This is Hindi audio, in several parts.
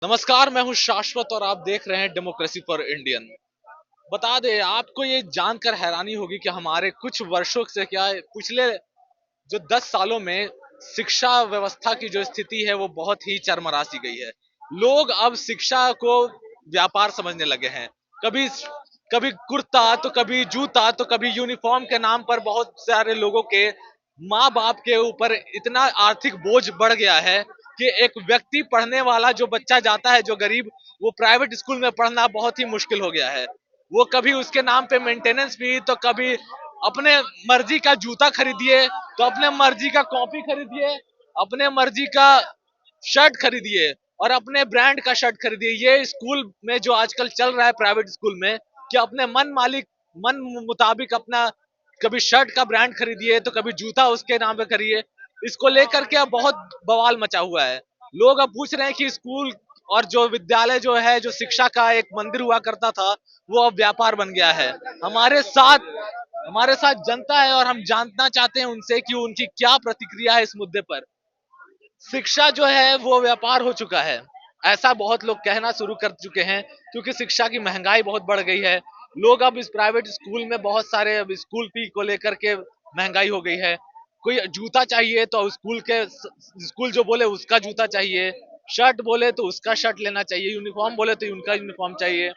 नमस्कार, मैं हूं शाश्वत और आप देख रहे हैं डेमोक्रेसी फॉर इंडियन। बता दें आपको ये जानकर हैरानी होगी कि हमारे कुछ वर्षों से क्या पिछले जो 10 सालों में शिक्षा व्यवस्था की जो स्थिति है वो बहुत ही चरमरा सी गई है। लोग अब शिक्षा को व्यापार समझने लगे हैं। कभी कभी कुर्ता तो कभी जूता तो कभी यूनिफॉर्म के नाम पर बहुत सारे लोगों के माँ बाप के ऊपर इतना आर्थिक बोझ बढ़ गया है कि एक व्यक्ति पढ़ने वाला जो बच्चा जाता है जो गरीब, वो प्राइवेट स्कूल में पढ़ना बहुत ही मुश्किल हो गया है। वो कभी उसके नाम पे मेंटेनेंस फी, तो कभी अपने मर्जी का जूता खरीदिए, तो अपने मर्जी का कॉपी खरीदिए, अपने मर्जी का शर्ट खरीदिए और अपने ब्रांड का शर्ट खरीदिए। ये स्कूल में जो आजकल चल रहा है प्राइवेट स्कूल में कि अपने मन मुताबिक अपना कभी शर्ट का ब्रांड खरीदिए तो कभी जूता उसके नाम पे करिए। इसको लेकर के अब बहुत बवाल मचा हुआ है। लोग अब पूछ रहे हैं कि स्कूल और जो विद्यालय जो है, जो शिक्षा का एक मंदिर हुआ करता था, वो अब व्यापार बन गया है। हमारे साथ हमारे साथ जनता है और हम जानना चाहते हैं उनसे कि उनकी क्या प्रतिक्रिया है इस मुद्दे पर। शिक्षा जो है वो व्यापार हो चुका है, ऐसा बहुत लोग कहना शुरू कर चुके हैं क्योंकि शिक्षा की महंगाई बहुत बढ़ गई है। लोग अब इस प्राइवेट स्कूल में बहुत सारे अब स्कूल फी को लेकर के महंगाई हो गई है। कोई जूता चाहिए तो स्कूल जो बोले उसका जूता चाहिए, शर्ट बोले तो उसका शर्ट लेना चाहिए, यूनिफॉर्म बोले तो उनका यूनिफॉर्म चाहिए।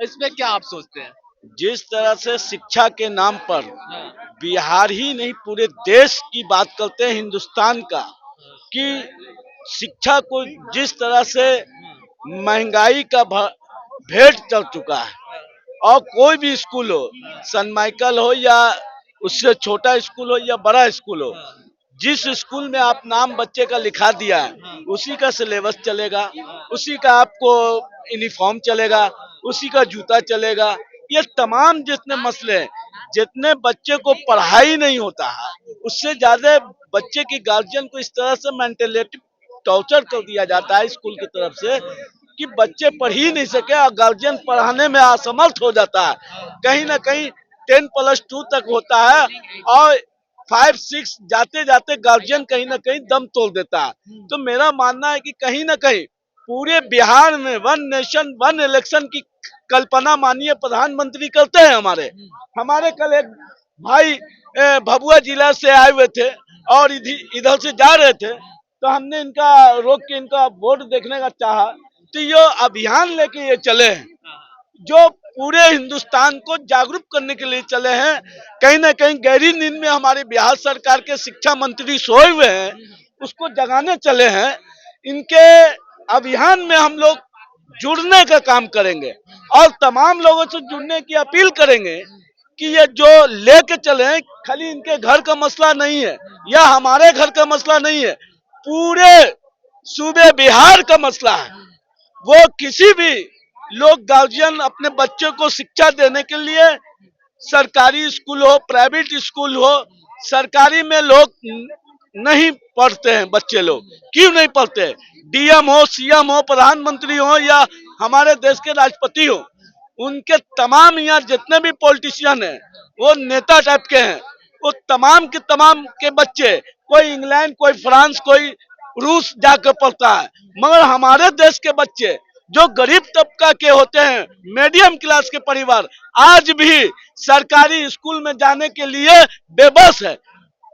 इस पे क्या आप सोचते हैं? जिस तरह से शिक्षा के नाम पर हाँ, बिहार ही नहीं पूरे देश की बात करते हैं हिंदुस्तान का कि शिक्षा को जिस तरह से महंगाई का भेंट चल चुका है। और कोई भी स्कूल हो, सन माइकल हो या उससे छोटा स्कूल हो या बड़ा स्कूल हो, जिस स्कूल में आप नाम बच्चे का लिखा दिया है उसी का सिलेबस चलेगा, उसी का आपको यूनिफॉर्म चलेगा, उसी का जूता चलेगा। ये तमाम जितने मसले हैं, जितने बच्चे को पढ़ाई नहीं होता है उससे ज्यादा बच्चे की गार्जियन को इस तरह से मेंटेलिटी टॉर्चर कर दिया जाता है स्कूल की तरफ से कि बच्चे पढ़ ही नहीं सके और गार्जियन पढ़ाने में असमर्थ हो जाता है। कहीं ना कहीं 10+2 तक होता है और 5-6 जाते जाते गार्जियन कहीं ना कहीं दम तोड़ देता है। तो मेरा मानना है कि कहीं ना कहीं पूरे बिहार में वन नेशन वन इलेक्शन की कल्पना माननीय प्रधानमंत्री करते हैं। हमारे हमारे कल एक भाई भभुआ जिला से आए हुए थे और इधर से जा रहे थे, तो हमने इनका रोक के इनका बोर्ड देखने का चाहा। तो ये अभियान लेके ये चले हैं जो पूरे हिंदुस्तान को जागरूक करने के लिए चले हैं। कहीं ना कहीं गहरी नींद में हमारे बिहार सरकार के शिक्षा मंत्री सोए हुए हैं, उसको जगाने चले हैं। इनके अभियान में हम लोग जुड़ने का काम करेंगे और तमाम लोगों से जुड़ने की अपील करेंगे कि ये जो लेके चले हैं खाली इनके घर का मसला नहीं है या हमारे घर का मसला नहीं है, पूरे सूबे बिहार का मसला है। वो किसी भी लोग गार्जियन अपने बच्चे को शिक्षा देने के लिए सरकारी स्कूल हो प्राइवेट स्कूल हो, सरकारी में लोग नहीं पढ़ते हैं। बच्चे लोग क्यों नहीं पढ़ते? डीएम हो, सीएम हो, प्रधानमंत्री हो या हमारे देश के राष्ट्रपति हो, उनके तमाम यहाँ जितने भी पॉलिटिशियन हैं वो नेता टाइप के हैं। वो तमाम के बच्चे, कोई इंग्लैंड, कोई फ्रांस, कोई रूस जाकर पढ़ता है, मगर हमारे देश के बच्चे जो गरीब तबका के होते हैं, मीडियम क्लास के परिवार, आज भी सरकारी स्कूल में जाने के लिए बेबस है।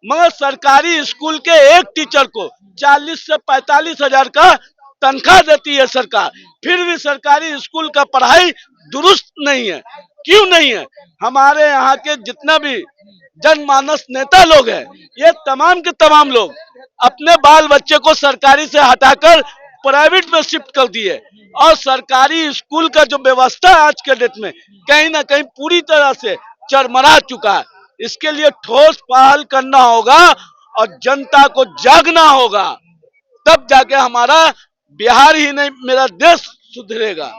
मगर सरकारी स्कूल के एक टीचर को 40 से 45 हजार का तनख्वाह देती है सरकार, फिर भी सरकारी स्कूल का पढ़ाई दुरुस्त नहीं है। क्यों नहीं है? हमारे यहाँ के जितना भी जनमानस नेता लोग हैं, ये तमाम के तमाम लोग अपने बाल बच्चे को सरकारी से हटाकर प्राइवेट में शिफ्ट कर दिए और सरकारी स्कूल का जो व्यवस्था आज के डेट में कहीं ना कहीं पूरी तरह से चरमरा चुका है। इसके लिए ठोस पहल करना होगा और जनता को जागना होगा, तब जाके हमारा बिहार ही नहीं मेरा देश सुधरेगा।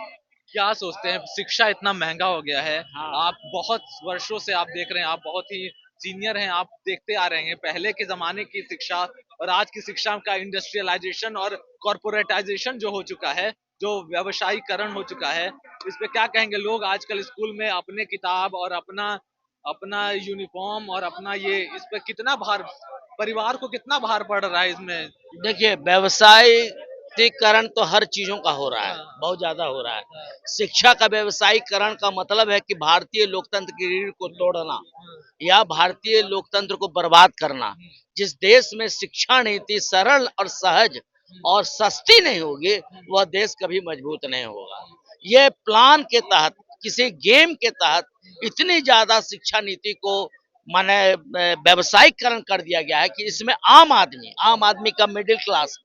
क्या सोचते हैं, शिक्षा इतना महंगा हो गया है। आप बहुत वर्षों से आप देख रहे हैं, आप बहुत ही सीनियर हैं, आप देखते आ रहे हैं पहले के जमाने की शिक्षा और आज की शिक्षा का इंडस्ट्रियलाइजेशन और कॉर्पोरेटाइजेशन जो हो चुका है, जो व्यवसायीकरण हो चुका है। इस पे क्या कहेंगे? लोग आजकल स्कूल में अपने किताब और अपना अपना यूनिफॉर्म और अपना ये, इस पे कितना भार, परिवार को कितना भार पड़ रहा है इसमें? देखिए, व्यवसाय व्यवसायीकरण तो हर चीजों का हो रहा है, बहुत ज्यादा हो रहा है। शिक्षा का व्यवसायीकरण का मतलब है कि भारतीय लोकतंत्र की रीढ़ को तोड़ना या भारतीय लोकतंत्र को बर्बाद करना। जिस देश में शिक्षा नीति सरल और सहज और सस्ती नहीं होगी, वह देश कभी मजबूत नहीं होगा। ये प्लान के तहत, किसी गेम के तहत इतनी ज्यादा शिक्षा नीति को माने व्यवसायीकरण कर दिया गया है कि इसमें आम आदमी का मिडिल क्लास,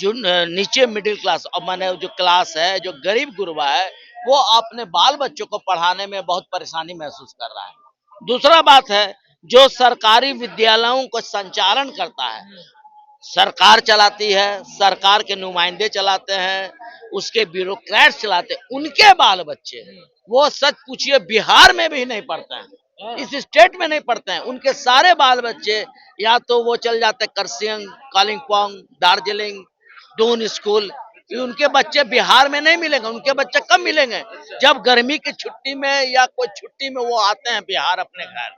जो नीचे मिडिल क्लास और माने जो क्लास है, जो गरीब गुरबा है, वो अपने बाल बच्चों को पढ़ाने में बहुत परेशानी महसूस कर रहा है। दूसरा बात है, जो सरकारी विद्यालयों को संचालन करता है, सरकार चलाती है, सरकार के नुमाइंदे चलाते हैं, उसके ब्यूरोक्रेट चलाते हैं, उनके बाल बच्चे वो सच पूछिए बिहार में भी नहीं पढ़ते हैं, इस स्टेट में नहीं पढ़ते हैं। उनके सारे बाल बच्चे या तो वो चल जाते करसियंग, कालिम्पोंग, दार्जिलिंग, दून स्कूल। उनके बच्चे बिहार में नहीं मिलेंगे, उनके बच्चे कब मिलेंगे? जब गर्मी की छुट्टी में या कोई छुट्टी में वो आते हैं बिहार अपने घर।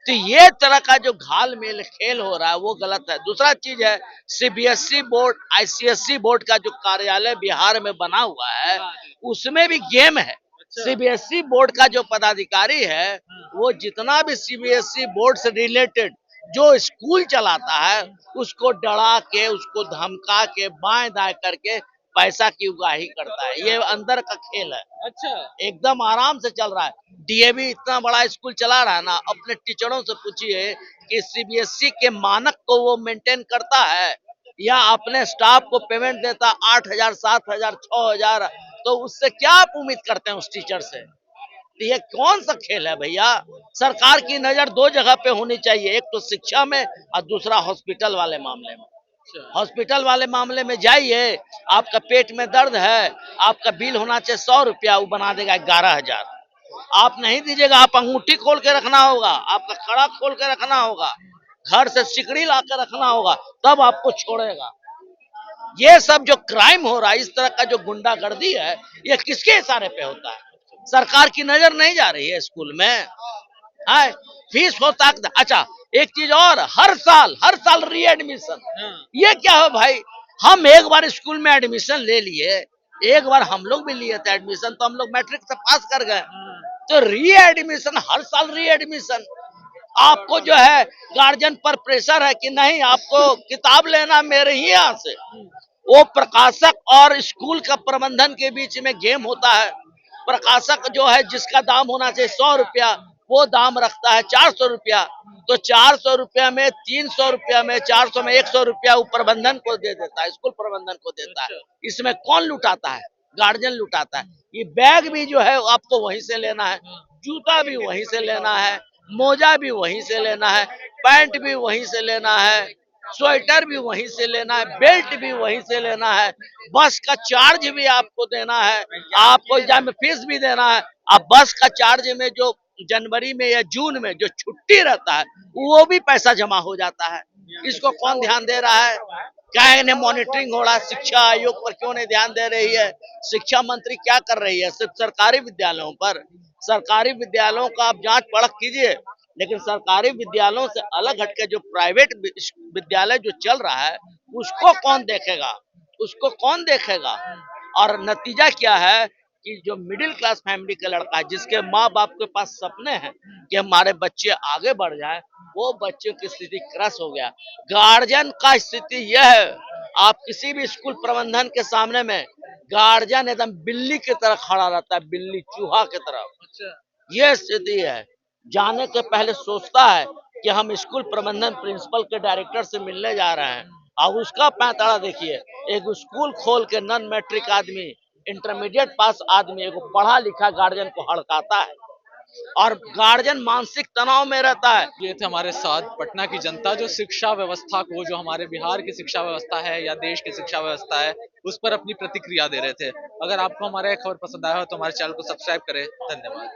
तो ये तरह का जो घाल मेल खेल हो रहा है वो गलत है। दूसरा चीज है, सीबीएसई बोर्ड, आईसीएसई बोर्ड का जो कार्यालय बिहार में बना हुआ है, उसमें भी गेम है। सीबीएसई बोर्ड का जो पदाधिकारी है, वो जितना भी सीबीएसई बोर्ड से रिलेटेड जो स्कूल चलाता है, उसको डरा के, उसको धमका के, बाएं दाएं करके पैसा की उगाही करता है। ये अंदर का खेल है। अच्छा, एकदम आराम से चल रहा है। डीएवी इतना बड़ा स्कूल चला रहा है ना, अपने टीचरों से पूछिए कि सीबीएसई के मानक को वो मेंटेन करता है या अपने स्टाफ को पेमेंट देता 8,000, 7,000, 6,000, तो उससे क्या आप उम्मीद करते हैं उस टीचर से? तो ये कौन सा खेल है भैया? सरकार की नजर दो जगह पे होनी चाहिए, एक तो शिक्षा में और दूसरा हॉस्पिटल वाले मामले में। हॉस्पिटल वाले मामले में जाइए, आपका पेट में दर्द है, आपका बिल होना चाहिए 100 रुपया, वो बना देगा 11,000। आप नहीं दीजिएगा, आप अंगूठी खोल के रखना होगा, आपका खड़ा खोल के रखना होगा, घर से सिकड़ी ला कर रखना होगा, तब आपको छोड़ेगा। ये सब जो क्राइम हो रहा है, इस तरह का जो गुंडागर्दी है, ये किसके इशारे पे होता है? सरकार की नजर नहीं जा रही है स्कूल में। है फीस होता। अच्छा, एक चीज और, हर साल री एडमिशन, ये क्या है भाई? हम एक बार स्कूल में एडमिशन ले लिए, एक बार हम लोग भी लिए थे एडमिशन, तो हम लोग मैट्रिक से पास कर गए। तो री एडमिशन, हर साल री एडमिशन। आपको जो है गार्जियन पर प्रेशर है कि नहीं, आपको किताब लेना मेरे ही यहाँ से। वो प्रकाशक और स्कूल का प्रबंधन के बीच में गेम होता है। प्रकाशक जो है, जिसका दाम होना चाहिए 100 रुपया, वो दाम रखता है 400 रुपया। तो 400 रुपया में, 300 रुपया में, 400 में 100 रुपया वो प्रबंधन को दे देता है, स्कूल प्रबंधन को देता है। इसमें कौन लुटाता है? गार्जियन लुटाता है। ये बैग भी जो है आपको वहीं से लेना है, जूता भी वहीं से लेना है, मोजा भी वहीं से लेना है, पैंट भी वहीं से लेना है, स्वेटर भी वहीं से लेना है, बेल्ट भी वहीं से लेना है, बस का चार्ज भी आपको देना है, आपको एग्जाम फीस भी देना है। अब बस का चार्ज में जो जनवरी में या जून में जो छुट्टी रहता है, वो भी पैसा जमा हो जाता है। इसको कौन ध्यान दे रहा है? क्या इन्हें मॉनिटरिंग हो रहा है? शिक्षा आयोग पर क्यों नहीं ध्यान दे रही है? शिक्षा मंत्री क्या कर रही है? सिर्फ सरकारी विद्यालयों पर, सरकारी विद्यालयों का आप जांच परख कीजिए, लेकिन सरकारी विद्यालयों से अलग हटके जो प्राइवेट विद्यालय जो चल रहा है, उसको कौन देखेगा? उसको कौन देखेगा? और नतीजा क्या है कि जो मिडिल क्लास फैमिली का लड़का है, जिसके माँ बाप के पास सपने हैं कि हमारे बच्चे आगे बढ़ जाए, वो बच्चों की स्थिति क्रश हो गया। गार्जियन का स्थिति यह है, आप किसी भी स्कूल प्रबंधन के सामने में गार्जियन एकदम बिल्ली की तरह खड़ा रहता है, बिल्ली चूहा की तरह। ये स्थिति है। जाने के पहले सोचता है कि हम स्कूल प्रबंधन प्रिंसिपल के डायरेक्टर से मिलने जा रहे हैं, और उसका पैंतरा देखिए। एक स्कूल खोल के नॉन मैट्रिक आदमी, इंटरमीडिएट पास आदमी, एक पढ़ा लिखा गार्जियन को हड़काता है, और गार्जियन मानसिक तनाव में रहता है। ये थे हमारे साथ पटना की जनता, जो शिक्षा व्यवस्था को, जो हमारे बिहार की शिक्षा व्यवस्था है या देश की शिक्षा व्यवस्था है, उस पर अपनी प्रतिक्रिया दे रहे थे। अगर आपको हमारा खबर पसंद आया हो तो हमारे चैनल को सब्सक्राइब करें। धन्यवाद।